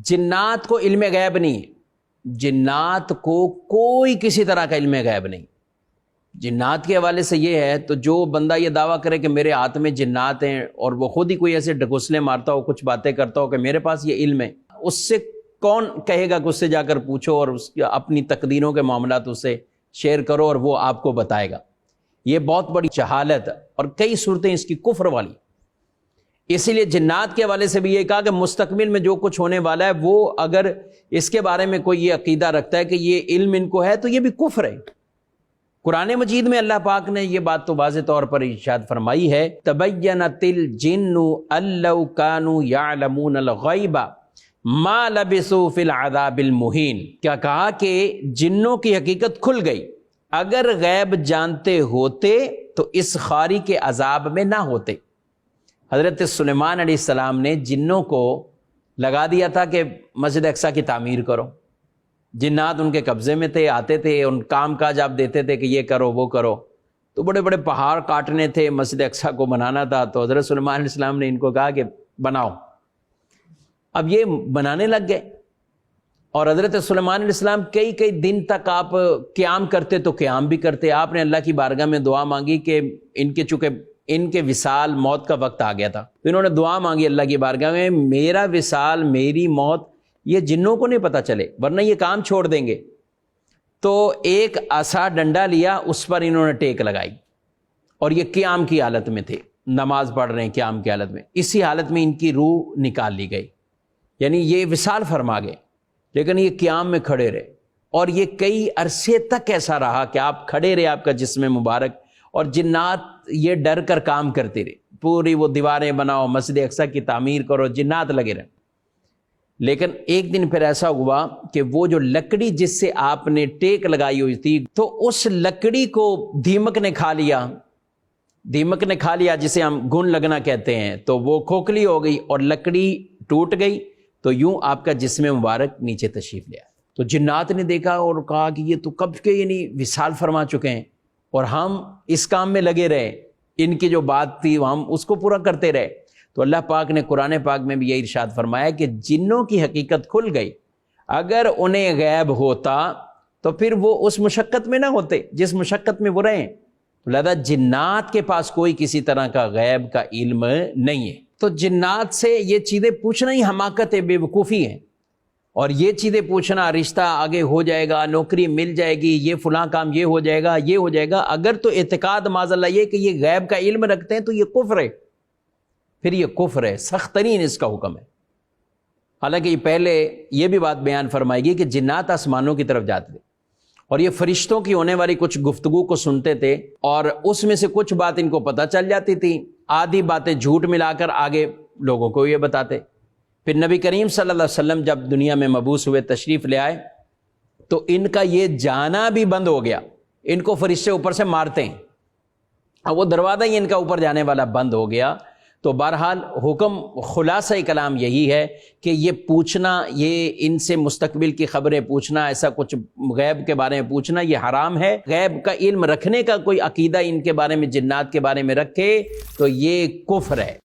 جنات کو علم غیب نہیں ہے، جنات کو کوئی کسی طرح کا علم غیب نہیں۔ جنات کے حوالے سے یہ ہے، تو جو بندہ یہ دعویٰ کرے کہ میرے ہاتھ میں جنات ہیں اور وہ خود ہی کوئی ایسے ڈھکوسلے مارتا ہو، کچھ باتیں کرتا ہو کہ میرے پاس یہ علم ہے، اس سے کون کہے گا کہ اس سے جا کر پوچھو اور اس کی اپنی تقدیروں کے معاملات اس سے شیئر کرو اور وہ آپ کو بتائے گا؟ یہ بہت بڑی جہالت ہے، اور کئی صورتیں اس کی کفر والی۔ اسی لیے جنات کے حوالے سے بھی یہ کہا کہ مستقبل میں جو کچھ ہونے والا ہے، وہ اگر اس کے بارے میں کوئی یہ عقیدہ رکھتا ہے کہ یہ علم ان کو ہے، تو یہ بھی کفر ہے۔ قرآن مجید میں اللہ پاک نے یہ بات تو واضح طور پر ارشاد فرمائی ہے، تبینت الجن ان لو کانوا یعلمون الغیب ما لبثوا فی العذاب المہین۔ کیا کہا کہ جنوں کی حقیقت کھل گئی، اگر غیب جانتے ہوتے تو اس خاری کے عذاب میں نہ ہوتے۔ حضرت سلیمان علیہ السلام نے جنوں کو لگا دیا تھا کہ مسجد اقصی کی تعمیر کرو، جنات ان کے قبضے میں تھے، آتے تھے، ان کام کاج آپ دیتے تھے کہ یہ کرو وہ کرو، تو بڑے بڑے پہاڑ کاٹنے تھے، مسجد اقصی کو بنانا تھا، تو حضرت سلیمان علیہ السلام نے ان کو کہا کہ بناؤ۔ اب یہ بنانے لگ گئے، اور حضرت سلیمان علیہ السلام کئی کئی دن تک آپ قیام کرتے تو قیام بھی کرتے۔ آپ نے اللہ کی بارگاہ میں دعا مانگی کہ چونکہ ان کے وصال موت کا وقت آ گیا تھا، تو انہوں نے دعا مانگی اللہ کی بارگاہ میں، میرا وصال، میری موت یہ جنوں کو نہیں پتہ چلے، ورنہ یہ کام چھوڑ دیں گے۔ تو ایک عصا ڈنڈا لیا، اس پر انہوں نے ٹیک لگائی، اور یہ قیام کی حالت میں تھے، نماز پڑھ رہے ہیں قیام کی حالت میں، اسی حالت میں ان کی روح نکال لی گئی، یعنی یہ وصال فرما گئے، لیکن یہ قیام میں کھڑے رہے، اور یہ کئی عرصے تک ایسا رہا کہ آپ کھڑے رہے، آپ کا جسم مبارک، اور جنات یہ ڈر کر کام کرتے رہے، پوری وہ دیواریں بناؤ، مسجد اقصی کی تعمیر کرو، جنات لگے رہے۔ لیکن ایک دن پھر ایسا ہوا کہ وہ جو لکڑی جس سے آپ نے ٹیک لگائی ہوئی تھی، تو اس لکڑی کو دیمک نے کھا لیا، دیمک نے کھا لیا جسے ہم گھن لگنا کہتے ہیں، تو وہ کھوکھلی ہو گئی اور لکڑی ٹوٹ گئی، تو یوں آپ کا جسم مبارک نیچے تشریف لے آیا۔ تو جنات نے دیکھا اور کہا کہ یہ تو کب کے یعنی وصال فرما چکے ہیں، اور ہم اس کام میں لگے رہے، ان کی جو بات تھی ہم اس کو پورا کرتے رہے۔ تو اللہ پاک نے قرآن پاک میں بھی یہ ارشاد فرمایا کہ جنوں کی حقیقت کھل گئی، اگر انہیں غیب ہوتا تو پھر وہ اس مشقت میں نہ ہوتے جس مشقت میں وہ رہے۔ لہذا جنات کے پاس کوئی کسی طرح کا غیب کا علم نہیں ہے، تو جنات سے یہ چیزیں پوچھنا ہی حماقت ہے، بے وقوفی ہے، اور یہ چیزیں پوچھنا رشتہ آگے ہو جائے گا، نوکری مل جائے گی، یہ فلاں کام یہ ہو جائے گا، یہ ہو جائے گا، اگر تو اعتقاد معاذ اللہ یہ کہ یہ غیب کا علم رکھتے ہیں تو یہ کفر ہے، پھر یہ کفر ہے، سخت ترین اس کا حکم ہے۔ حالانکہ یہ پہلے یہ بھی بات بیان فرمائے گی کہ جنات آسمانوں کی طرف جاتے تھے اور یہ فرشتوں کی ہونے والی کچھ گفتگو کو سنتے تھے، اور اس میں سے کچھ بات ان کو پتہ چل جاتی تھی، آدھی باتیں جھوٹ ملا کر آگے لوگوں کو یہ بتاتے۔ پھر نبی کریم صلی اللہ علیہ وسلم جب دنیا میں مبعوث ہوئے، تشریف لے آئے، تو ان کا یہ جانا بھی بند ہو گیا، ان کو فرشتے اوپر سے مارتے ہیں، اور وہ دروازہ ہی ان کا اوپر جانے والا بند ہو گیا۔ تو بہرحال حکم خلاصہ کلام یہی ہے کہ یہ پوچھنا، یہ ان سے مستقبل کی خبریں پوچھنا، ایسا کچھ غیب کے بارے میں پوچھنا یہ حرام ہے۔ غیب کا علم رکھنے کا کوئی عقیدہ ان کے بارے میں، جنات کے بارے میں رکھے تو یہ کفر ہے۔